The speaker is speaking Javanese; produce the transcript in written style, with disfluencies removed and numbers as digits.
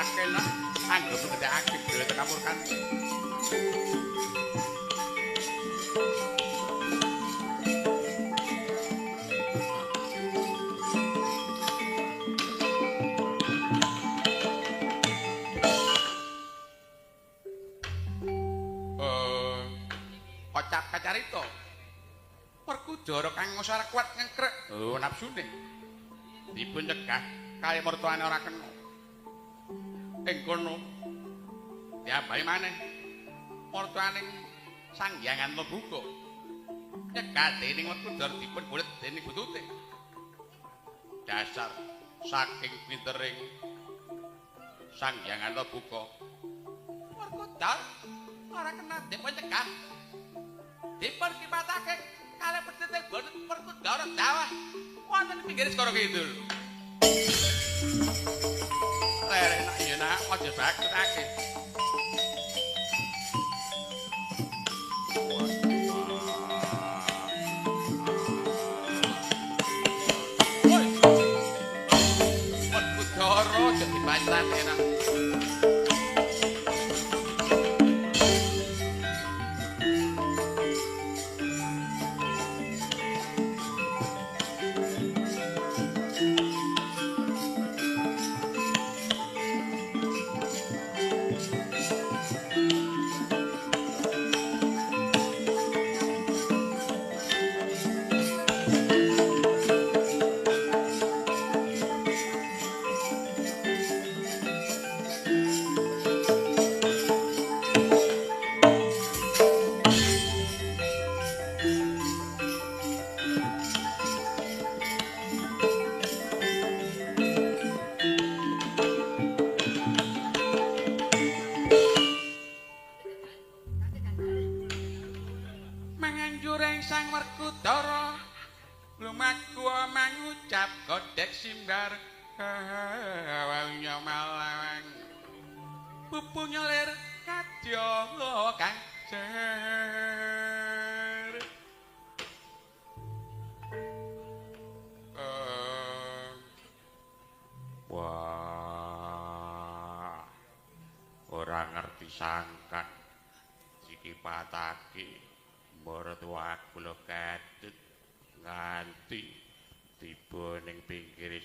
ngrasakake nek anggep ngedekake dhewe tekamurkan. Kocap kacarita. Perkudara kang ngosar kuat ngengkrek nafsune. Dipun cegah kaya mertuane ora kena. Ing kono diambahi maneh mertuane Sang Hyang Antabuka. Nyegah dening Werkudara dipun bulet dening butute. Dasar saking pintering Sang Hyang Antabuka. Werkudara ora kena dipun cegah. Dipun kibatake kalih petitil boten Werkudara dawah wonten pinggir Segara Kidul. Enak iya nak aja baketake. Woi. Werkudara jadi pancet enak. Manganjuring Sang Werkudara lumaku mangucap godhek simbar wanya malang pupu nyolir kadya kang jer wah ora ngerti sangkan siki pataki mertua kula kadut nganti tiba ning pinggir